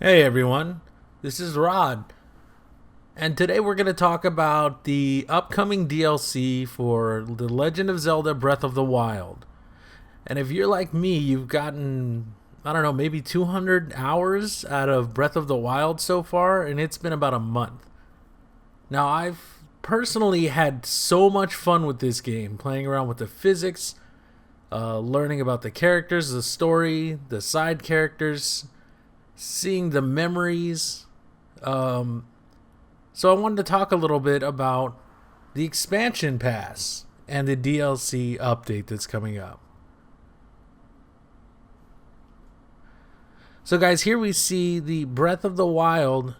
Hey everyone, this is Rod, and today we're going to talk about the upcoming DLC for The Legend of Zelda Breath of the Wild. And if you're like me, you've gotten, I don't know, maybe 200 hours out of Breath of the Wild so far, and it's been about a month. Now, I've personally had so much fun with this game, playing around with the physics, learning about the characters, the story, the side characters, seeing the memories. Um, so I wanted to talk a little bit about the expansion pass and the DLC update that's coming up. So guys, here we see the Breath of the Wild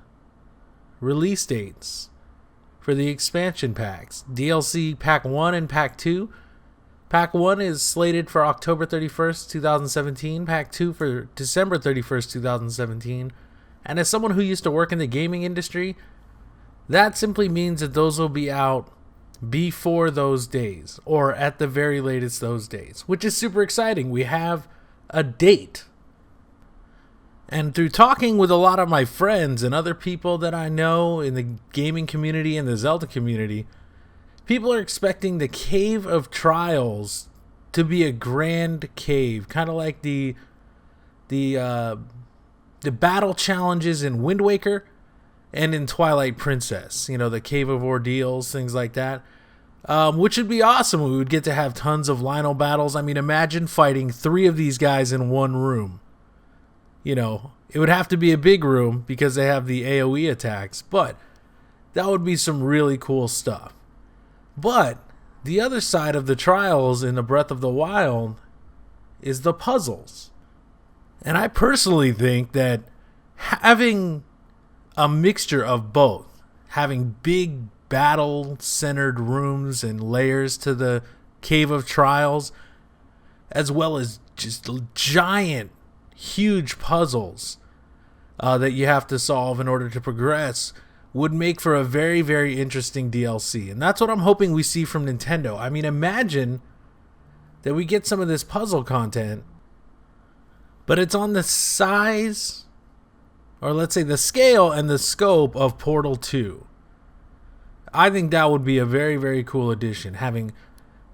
release dates for the expansion packs. DLC Pack 1 and Pack 2. Pack 1 is slated for October 31st, 2017. Pack 2 for December 31st, 2017. And as someone who used to work in the gaming industry, that simply means that those will be out before those days, or at the very latest those days, which is super exciting. We have a date. And through talking with a lot of my friends and other people that I know in the gaming community and the Zelda community, people are expecting the Cave of Trials to be a grand cave, kind of like the battle challenges in Wind Waker and in Twilight Princess. You know, the Cave of Ordeals, things like that. Which would be awesome. We would get to have tons of Lionel battles. I mean, imagine fighting 3 of these guys in one room. You know, it would have to be a big room because they have the AoE attacks, but that would be some really cool stuff. But the other side of the trials in the Breath of the Wild is the puzzles. And I personally think that having a mixture of both, having big battle-centered rooms and layers to the Cave of Trials, as well as just giant, huge puzzles that you have to solve in order to progress, would make for a very, very interesting DLC. And that's what I'm hoping we see from Nintendo. I mean, imagine that we get some of this puzzle content, but it's on the size, or let's say the scale and the scope of Portal 2. I think that would be a very, very cool addition. Having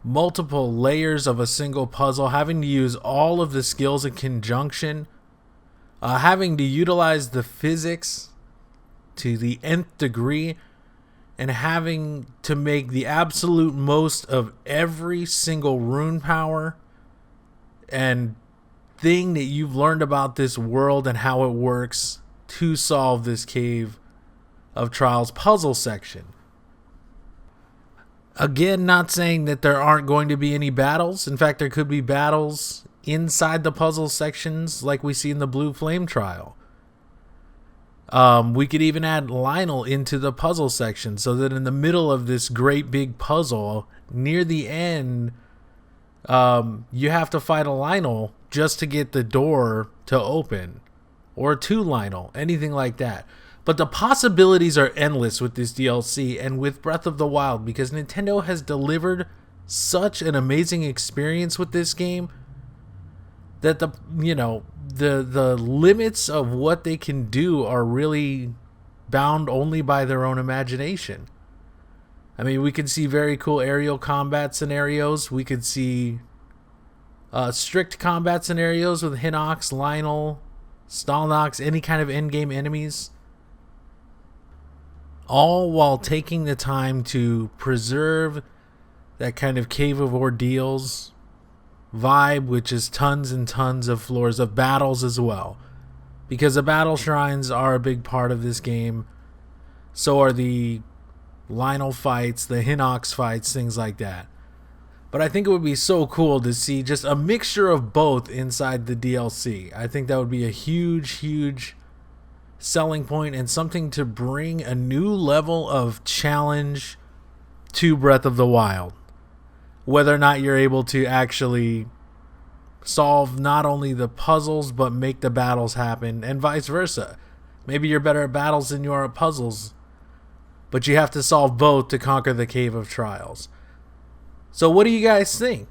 multiple layers of a single puzzle, having to use all of the skills in conjunction, having to utilize the physics to the nth degree, and having to make the absolute most of every single rune power and thing that you've learned about this world and how it works to solve this Cave of Trials puzzle section. Again, not saying that there aren't going to be any battles. In fact, there could be battles inside the puzzle sections like we see in the Blue Flame trial. We could even add Lionel into the puzzle section so that in the middle of this great big puzzle, near the end, you have to fight a Lionel just to get the door to open. Or 2 Lionel, anything like that. But the possibilities are endless with this DLC and with Breath of the Wild, because Nintendo has delivered such an amazing experience with this game that the limits of what they can do are really bound only by their own imagination. I mean, we could see very cool aerial combat scenarios. We could see strict combat scenarios with Hinox, Lionel, Stalnox, any kind of endgame enemies. All while taking the time to preserve that kind of Cave of Ordeals vibe, which is tons and tons of floors of battles as well. Because the battle shrines are a big part of this game. So are the Lionel fights, the Hinox fights, things like that. But I think it would be so cool to see just a mixture of both inside the DLC. I think that would be a huge, huge selling point and something to bring a new level of challenge to Breath of the Wild. Whether or not you're able to actually solve not only the puzzles but make the battles happen, and vice versa. Maybe you're better at battles than you are at puzzles, but you have to solve both to conquer the Cave of Trials. So what do you guys think?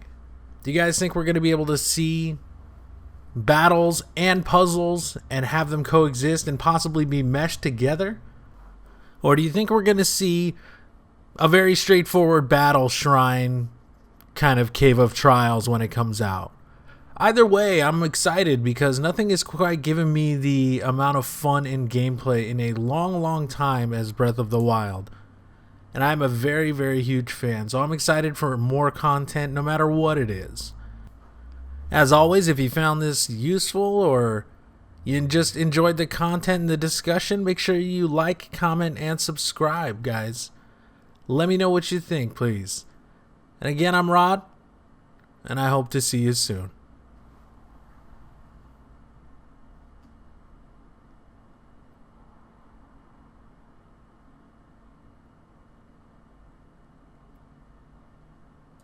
Do you guys think we're going to be able to see battles and puzzles and have them coexist and possibly be meshed together? Or do you think we're going to see a very straightforward battle shrine kind of Cave of Trials when it comes out? Either way, I'm excited because nothing has quite given me the amount of fun in gameplay in a long time as Breath of the Wild. And I'm a very, very huge fan, so I'm excited for more content no matter what it is. As always, if you found this useful or you just enjoyed the content and the discussion, make sure you like, comment, and subscribe, guys. Let me know what you think, please. And again, I'm Rod, and I hope to see you soon.